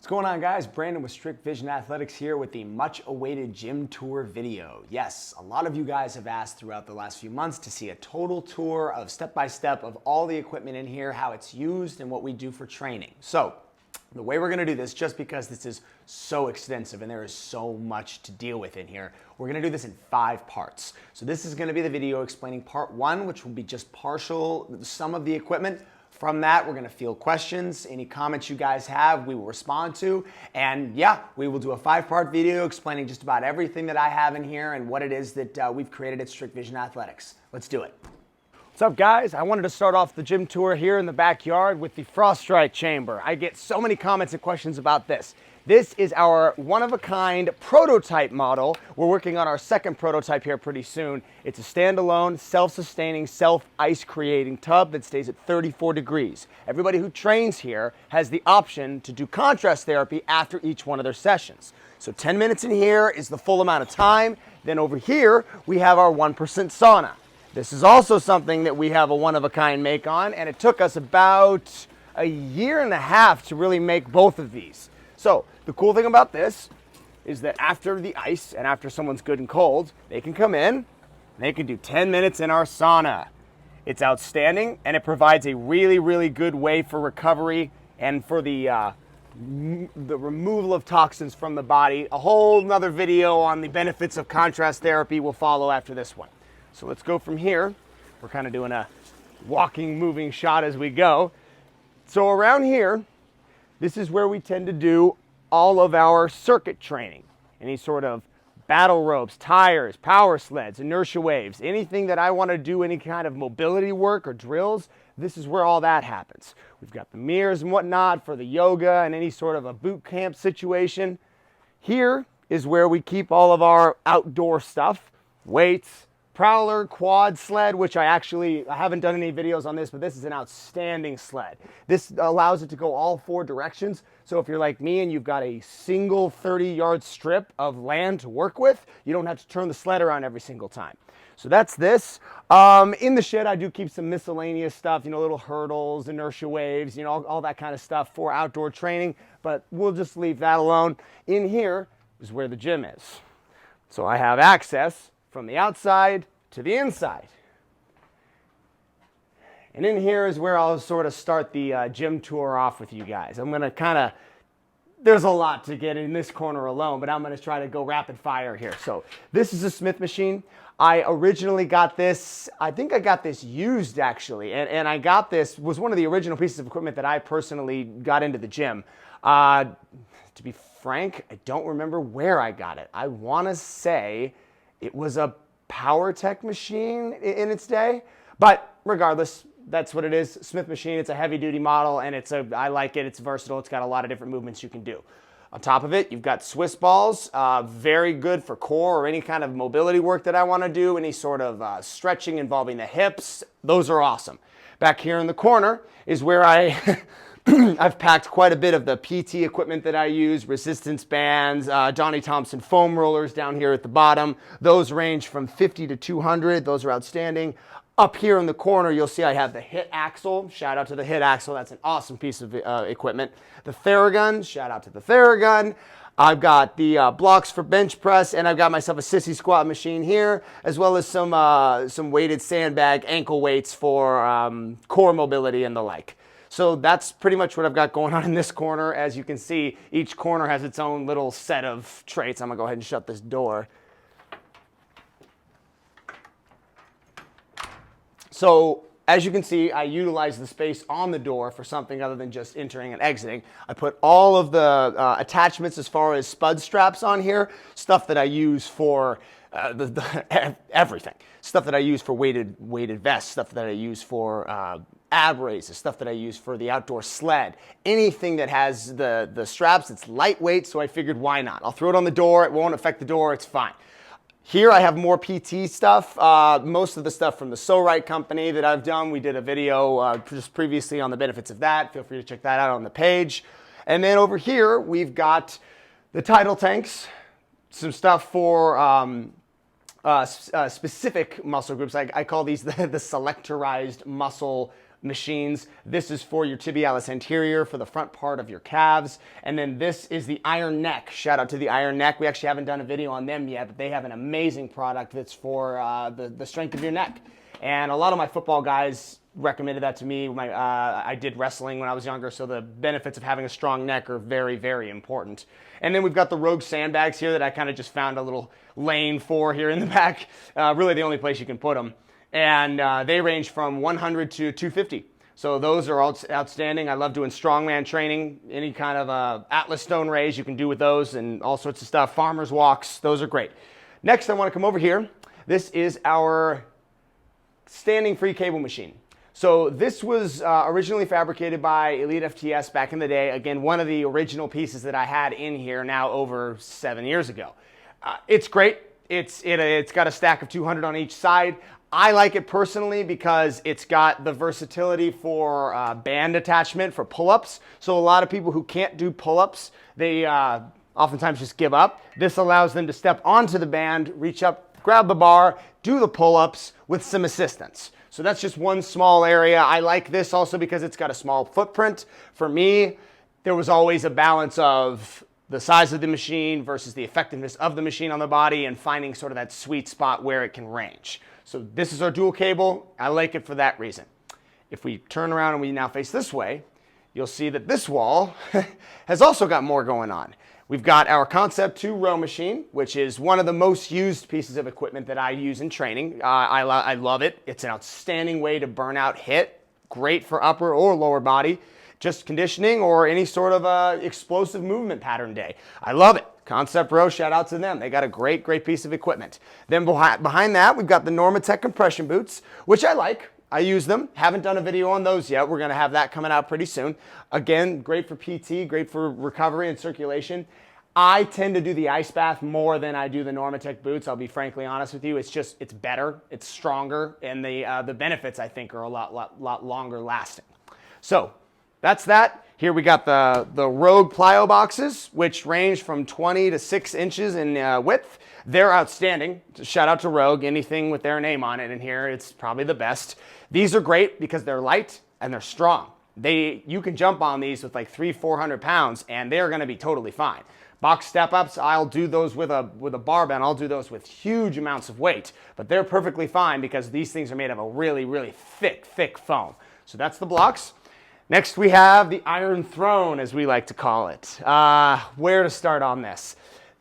What's going on, guys? Brandon with Strict Vision Athletics here with the much awaited gym tour video. Yes, a lot of you guys have asked throughout the last few months to see a total tour of step-by-step of all the equipment in here, how it's used, and what we do for training. So the way we're gonna do this, just because this is so extensive and there is so much to deal with in here, we're gonna do this in 5 parts. So this is gonna be the video explaining part 1, which will be just some of the equipment. From that, we're gonna field questions. Any comments you guys have, we will respond to. And yeah, we will do a 5-part video explaining just about everything that I have in here and what it is that we've created at Strict Vision Athletics. Let's do it. What's up, guys? I wanted to start off the gym tour here in the backyard with the Frost Strike chamber. I get so many comments and questions about this. This is our one-of-a-kind prototype model. We're working on our second prototype here pretty soon. It's a standalone, self-sustaining, self-ice creating tub that stays at 34 degrees. Everybody who trains here has the option to do contrast therapy after each one of their sessions. So 10 minutes in here is the full amount of time. Then over here, we have our 1% sauna. This is also something that we have a one-of-a-kind make on, and it took us about a year and a half to really make both of these. So the cool thing about this is that after the ice and after someone's good and cold, they can come in and they can do 10 minutes in our sauna. It's outstanding, and it provides a really, really good way for recovery and for the removal of toxins from the body. A whole nother video on the benefits of contrast therapy will follow after this one. So let's go from here. We're kind of doing a walking, moving shot as we go. So around here, this is where we tend to do all of our circuit training. Any sort of battle ropes, tires, power sleds, inertia waves, anything that I want to do, any kind of mobility work or drills, this is where all that happens. We've got the mirrors and whatnot for the yoga and any sort of a boot camp situation. Here is where we keep all of our outdoor stuff, weights, Prowler quad sled, which I haven't done any videos on this, but this is an outstanding sled. This allows it to go all 4 directions. So if you're like me and you've got a single 30-yard strip of land to work with, you don't have to turn the sled around every single time. So that's this. In the shed, I do keep some miscellaneous stuff, little hurdles, inertia waves, all that kind of stuff for outdoor training, but we'll just leave that alone. In here is where the gym is. So I have access from the outside to the inside. And in here is where I'll sort of start the gym tour off with you guys. I'm gonna there's a lot to get in this corner alone, but I'm gonna try to go rapid fire here. So this is a Smith machine. I originally got this, I think I got this used actually, and I got this, was one of the original pieces of equipment that I personally got into the gym. To be frank, I don't remember where I got it. I wanna say it was a PowerTech machine in its day, but regardless, that's what it is. Smith machine, it's a heavy duty model, and I like it, it's versatile, it's got a lot of different movements you can do. On top of it, you've got Swiss balls, very good for core or any kind of mobility work that I wanna do, any sort of stretching involving the hips, those are awesome. Back here in the corner is where I've packed quite a bit of the PT equipment that I use, resistance bands, Johnny Thompson foam rollers down here at the bottom. Those range from 50 to 200. Those are outstanding. Up here in the corner, you'll see I have the HIT axle. Shout out to the HIT axle. That's an awesome piece of equipment. The Theragun. Shout out to the Theragun. I've got the blocks for bench press, and I've got myself a sissy squat machine here, as well as some weighted sandbag ankle weights for core mobility and the like. So that's pretty much what I've got going on in this corner. As you can see, each corner has its own little set of traits. I'm gonna go ahead and shut this door. So as you can see, I utilize the space on the door for something other than just entering and exiting. I put all of the attachments as far as spud straps on here, stuff that I use for everything. Stuff that I use for weighted vests, stuff that I use for ab raises, stuff that I use for the outdoor sled. Anything that has the straps, it's lightweight, so I figured why not? I'll throw it on the door, it won't affect the door, it's fine. Here I have more PT stuff, most of the stuff from the So-Right company that I've done. We did a video just previously on the benefits of that. Feel free to check that out on the page. And then over here, we've got the tidal tanks, some stuff for specific muscle groups. I call these the selectorized muscle machines. This is for your tibialis anterior, for the front part of your calves. And then this is the Iron Neck. Shout out to the Iron Neck. We actually haven't done a video on them yet, but they have an amazing product that's for the strength of your neck. And a lot of my football guys recommended that to me. I did wrestling when I was younger, so the benefits of having a strong neck are very, very important. And then we've got the Rogue sandbags here that I kind of just found a little lane for here in the back. Really the only place you can put them. And they range from 100 to 250. So those are outstanding. I love doing strongman training. Any kind of Atlas stone raise you can do with those and all sorts of stuff. Farmer's walks, those are great. Next, I want to come over here. This is our standing free cable machine. So this was originally fabricated by Elite FTS back in the day. Again, one of the original pieces that I had in here now over 7 years ago. It's great. It's got a stack of 200 on each side. I like it personally because it's got the versatility for band attachment for pull-ups. So a lot of people who can't do pull-ups, they oftentimes just give up. This allows them to step onto the band, reach up, grab the bar, do the pull-ups with some assistance. So that's just one small area. I like this also because it's got a small footprint. For me, there was always a balance of the size of the machine versus the effectiveness of the machine on the body and finding sort of that sweet spot where it can range. So this is our dual cable. I like it for that reason. If we turn around and we now face this way, you'll see that this wall has also got more going on. We've got our Concept 2 row machine, which is one of the most used pieces of equipment that I use in training. I love it. It's an outstanding way to burn out HIIT. Great for upper or lower body, just conditioning or any sort of explosive movement pattern day. I love it. Concept Row, shout out to them. They got a great, great piece of equipment. Then behind that, we've got the Normatec compression boots, which I like. I use them. Haven't done a video on those yet. We're going to have that coming out pretty soon. Again, great for PT, great for recovery and circulation. I tend to do the ice bath more than I do the Normatec boots. I'll be frankly honest with you. It's better, it's stronger, and the benefits I think are a lot longer lasting. So that's that. Here we got the Rogue plyo boxes, which range from 20 to 6 inches in width. They're outstanding. Shout out to Rogue. Anything with their name on it in here, it's probably the best. These are great because they're light and they're strong. You can jump on these with like 300-400 pounds and they're going to be totally fine. Box step-ups, I'll do those with a barbell. I'll do those with huge amounts of weight, but they're perfectly fine because these things are made of a really, really thick foam. So that's the blocks. Next, we have the Iron Throne, as we like to call it. Where to start on this?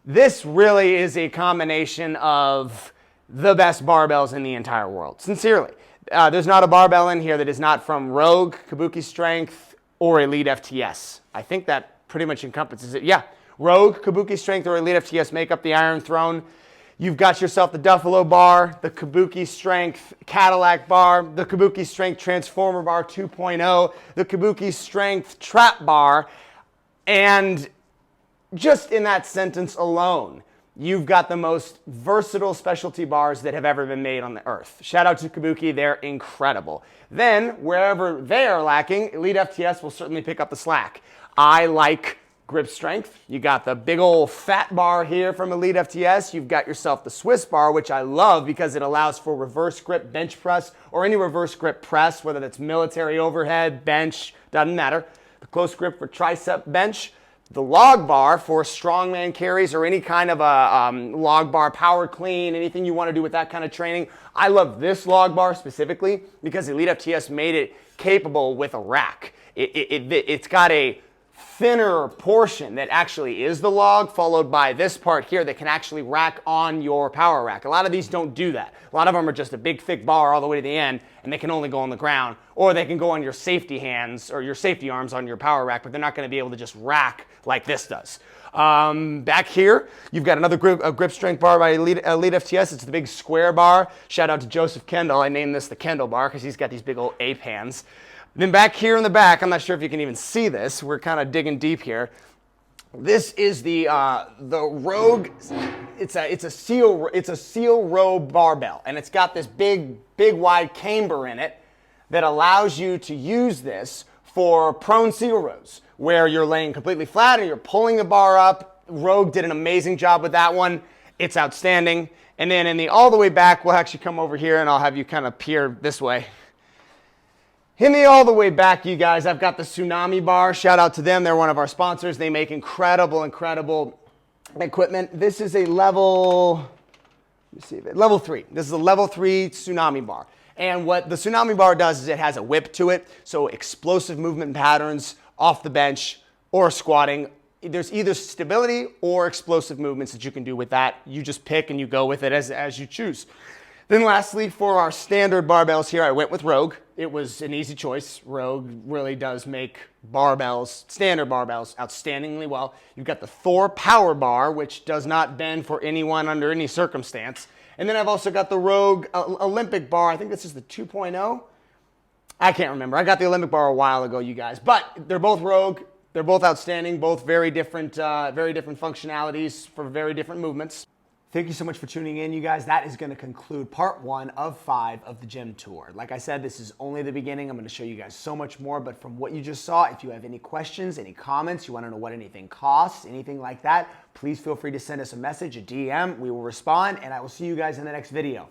This really is a combination of the best barbells in the entire world, sincerely. There's not a barbell in here that is not from Rogue, Kabuki Strength, or Elite FTS. I think that pretty much encompasses it. Yeah, Rogue, Kabuki Strength, or Elite FTS make up the Iron Throne. You've got yourself the Duffalo bar, the Kabuki Strength Cadillac bar, the Kabuki Strength Transformer bar 2.0, the Kabuki Strength Trap bar, and just in that sentence alone, you've got the most versatile specialty bars that have ever been made on the earth. Shout out to Kabuki, they're incredible. Then, wherever they are lacking, Elite FTS will certainly pick up the slack. I like grip strength. You got the big old fat bar here from Elite FTS. You've got yourself the Swiss bar, which I love because it allows for reverse grip bench press or any reverse grip press, whether that's military overhead, bench, doesn't matter. The close grip for tricep bench. The log bar for strongman carries or any kind of a log bar power clean, anything you want to do with that kind of training. I love this log bar specifically because Elite FTS made it capable with a rack. It's got a thinner portion that actually is the log, followed by this part here that can actually rack on your power rack. A lot of these don't do that. A lot of them are just a big thick bar all the way to the end and they can only go on the ground, or they can go on your safety hands or your safety arms on your power rack, but they're not going to be able to just rack like this does. Back here, you've got another grip strength bar by Elite FTS. It's the big square bar. Shout out to Joseph Kendall. I named this the Kendall bar because he's got these big old ape hands. Then back here in the back, I'm not sure if you can even see this. We're kind of digging deep here. This is the Rogue. It's a seal row barbell, and it's got this big wide camber in it that allows you to use this for prone seal rows, where you're laying completely flat and you're pulling the bar up. Rogue did an amazing job with that one. It's outstanding. And then all the way back, we'll actually come over here and I'll have you kind of peer this way. Hit me all the way back, you guys. I've got the Tsunami Bar. Shout out to them. They're one of our sponsors. They make incredible equipment. This is a level 3. This is a level 3 Tsunami Bar. And what the Tsunami Bar does is it has a whip to it. So explosive movement patterns off the bench or squatting. There's either stability or explosive movements that you can do with that. You just pick and you go with it as you choose. Then lastly, for our standard barbells here, I went with Rogue. It was an easy choice. Rogue really does make barbells, standard barbells, outstandingly well. You've got the Thor Power Bar, which does not bend for anyone under any circumstance. And then I've also got the Rogue Olympic Bar. I think this is the 2.0. I can't remember. I got the Olympic Bar a while ago, you guys. But they're both Rogue. They're both outstanding, both very different functionalities for very different movements. Thank you so much for tuning in, you guys. That is going to conclude part 1 of 5 of the gym tour. Like I said, this is only the beginning. I'm going to show you guys so much more, but from what you just saw, if you have any questions, any comments, you want to know what anything costs, anything like that, please feel free to send us a message, a DM. We will respond, and I will see you guys in the next video.